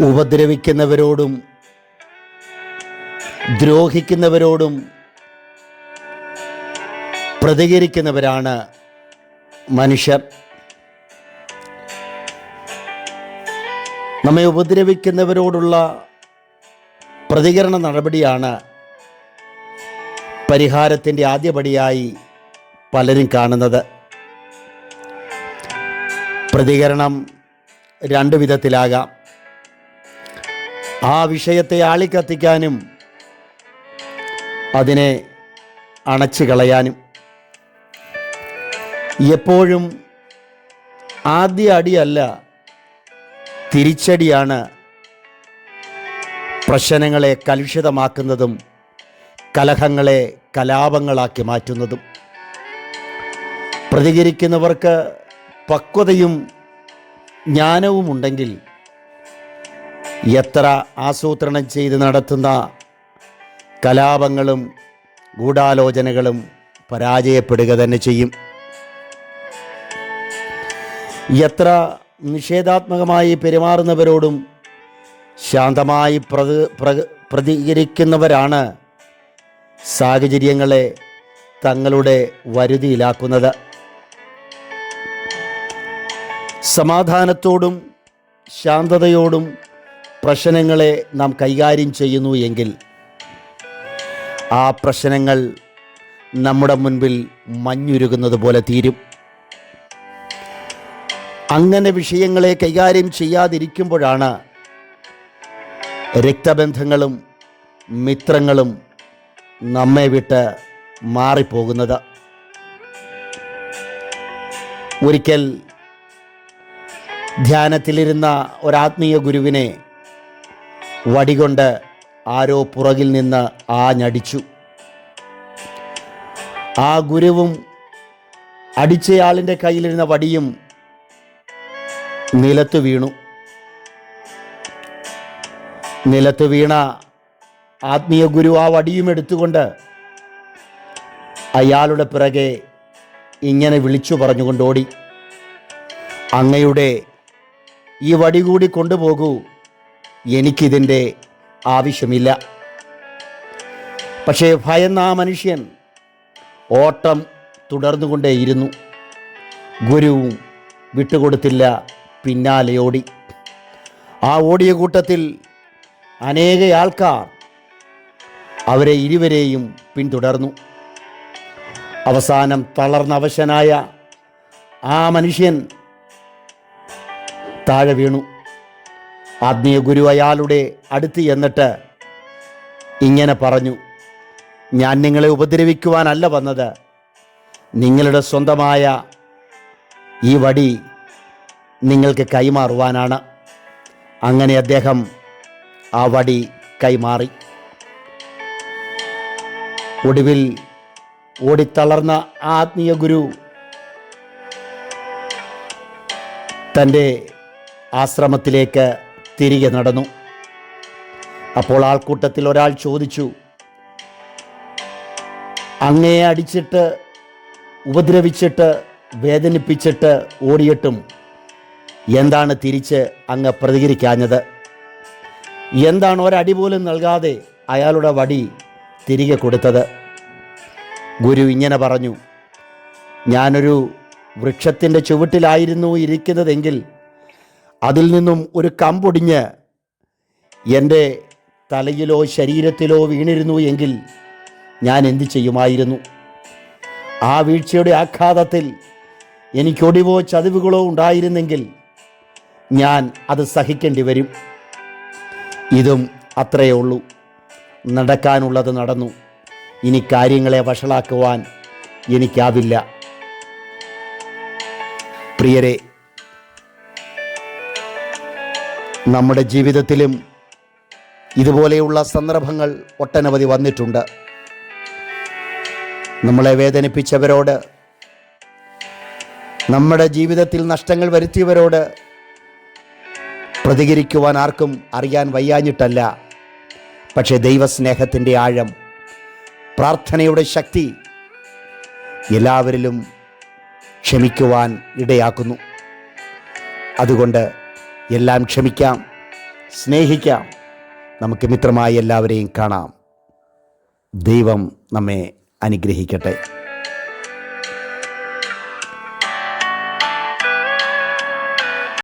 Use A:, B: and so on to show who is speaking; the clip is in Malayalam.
A: ഉപദ്രവിക്കുന്നവരോടും ദ്രോഹിക്കുന്നവരോടും പ്രതികരിക്കുന്നവരാണ് മനുഷ്യർ. നമ്മെ ഉപദ്രവിക്കുന്നവരോടുള്ള പ്രതികരണ നടപടിയാണ് പരിഹാരത്തിൻ്റെ ആദ്യപടിയായി പലരും കാണുന്നത്. പ്രതികരണം രണ്ട് വിധത്തിലാകാം. ആ വിഷയത്തെ ആളിക്കത്തിക്കാനും അതിനെ അണച്ചു കളയാനും. എപ്പോഴും ആദ്യ അടിയല്ല, തിരിച്ചടിയാണ് പ്രശ്നങ്ങളെ കലുഷിതമാക്കുന്നതും കലഹങ്ങളെ കലാപങ്ങളാക്കി മാറ്റുന്നതും. പ്രതികരിക്കുന്നവർക്ക് പക്വതയും ജ്ഞാനവും ഉണ്ടെങ്കിൽ എത്ര ആസൂത്രണം ചെയ്ത് നടത്തുന്ന കലാപങ്ങളും ഗൂഢാലോചനകളും പരാജയപ്പെടുക തന്നെ ചെയ്യും. എത്ര നിഷേധാത്മകമായി പെരുമാറുന്നവരോടും ശാന്തമായി പ്രതികരിക്കുന്നവരാണ് സാഹചര്യങ്ങളെ തങ്ങളുടെ വരുതിയിലാക്കുന്നത്. സമാധാനത്തോടും ശാന്തതയോടും പ്രശ്നങ്ങളെ നാം കൈകാര്യം ചെയ്യുന്നു എങ്കിൽ ആ പ്രശ്നങ്ങൾ നമ്മുടെ മുൻപിൽ മഞ്ഞുരുകുന്നത് പോലെ തീരും. അങ്ങനെ വിഷയങ്ങളെ കൈകാര്യം ചെയ്യാതിരിക്കുമ്പോഴാണ് രക്തബന്ധങ്ങളും മിത്രങ്ങളും നമ്മെ വിട്ട് മാറിപ്പോകുന്നത്. ഒരിക്കൽ ധ്യാനത്തിലിരുന്ന ഒരാത്മീയ ഗുരുവിനെ വടികൊണ്ട് ആരോ പുറകിൽ നിന്ന് ആഞ്ഞടിച്ചു. ആ ഗുരുവും അടിച്ചയാളിൻ്റെ കയ്യിലിരുന്ന വടിയും നിലത്ത് വീണു. നിലത്ത് വീണ ആത്മീയ ഗുരു ആ വടിയും എടുത്തുകൊണ്ട് അയാളുടെ പിറകെ ഇങ്ങനെ വിളിച്ചു പറഞ്ഞുകൊണ്ടോടി, അങ്ങയുടെ ഈ വടി കൂടി കൊണ്ടുപോകൂ, എനിക്കിതിൻ്റെ ആവശ്യമില്ല. പക്ഷേ ഭയന്ന ആ മനുഷ്യൻ ഓട്ടം തുടർന്നുകൊണ്ടേയിരുന്നു. ഗുരുവും വിട്ടുകൊടുത്തില്ല, പിന്നാലെ ഓടി. ആ ഓടിയ കൂട്ടത്തിൽ അനേക ആൾക്കാർ അവരെ ഇരുവരെയും പിന്തുടർന്നു. അവസാനം തളർന്നവശനായ ആ മനുഷ്യൻ താഴെ വീണു. ആത്മീയ ഗുരു അയാളുടെ അടുത്ത് എന്നിട്ട് ഇങ്ങനെ പറഞ്ഞു, ഞാൻ നിങ്ങളെ ഉപദ്രവിക്കുവാനല്ല വന്നത്, നിങ്ങളുടെ സ്വന്തമായ ഈ വടി നിങ്ങൾക്ക് കൈമാറുവാനാണ്. അങ്ങനെ അദ്ദേഹം ആ വടി കൈമാറി. ഒടുവിൽ ഓടിത്തളർന്ന ആത്മീയ ഗുരു തൻ്റെ ആശ്രമത്തിലേക്ക് തിരികെ നടന്നു. അപ്പോൾ ആൾക്കൂട്ടത്തിൽ ഒരാൾ ചോദിച്ചു, അങ്ങയെ അടിച്ചിട്ട് ഉപദ്രവിച്ചിട്ട് വേദനിപ്പിച്ചിട്ട് ഓടിയിട്ടും എന്താണ് തിരിച്ച് അങ്ങ് പ്രതികരിക്കാഞ്ഞത്? എന്താണ് ഒരടി പോലും നൽകാതെ അയാളുടെ വടി തിരികെ കൊടുത്തത്? ഗുരു ഇങ്ങനെ പറഞ്ഞു, ഞാനൊരു വൃക്ഷത്തിൻ്റെ ചുവട്ടിലായിരുന്നു ഇരിക്കുന്നതെങ്കിൽ അതിൽ നിന്നും ഒരു കമ്പൊടിഞ്ഞ് എൻ്റെ തലയിലോ ശരീരത്തിലോ വീണിരുന്നു എങ്കിൽ ഞാൻ എന്തു ചെയ്യുമായിരുന്നു? ആ വീഴ്ചയുടെ ആഘാതത്തിൽ എനിക്കൊടിവോ ചതിവുകളോ ഉണ്ടായിരുന്നെങ്കിൽ ഞാൻ അത് സഹിക്കേണ്ടി വരും. ഇതും അത്രയേ ഉള്ളൂ. നടക്കാനുള്ളത് നടന്നു. ഇനി കാര്യങ്ങളെ വഷളാക്കുവാൻ എനിക്കാവില്ല. പ്രിയരെ, നമ്മുടെ ജീവിതത്തിലും ഇതുപോലെയുള്ള സന്ദർഭങ്ങൾ ഒട്ടനവധി വന്നിട്ടുണ്ട്. നമ്മളെ വേദനിപ്പിച്ചവരോട്, നമ്മുടെ ജീവിതത്തിൽ നഷ്ടങ്ങൾ വരുത്തിയവരോട് പ്രതികരിക്കുവാൻ ആർക്കും അറിയാൻ വയ്യാഞ്ഞിട്ടല്ല. പക്ഷേ ദൈവസ്നേഹത്തിൻ്റെ ആഴം, പ്രാർത്ഥനയുടെ ശക്തി എല്ലാവരിലും ക്ഷമിക്കുവാൻ ഇടയാക്കുന്നു. അതുകൊണ്ട് എല്ലാം ക്ഷമിക്കാം, സ്നേഹിക്കാം. നമുക്ക് മിത്രമായി എല്ലാവരെയും കാണാം. ദൈവം നമ്മെ അനുഗ്രഹിക്കട്ടെ.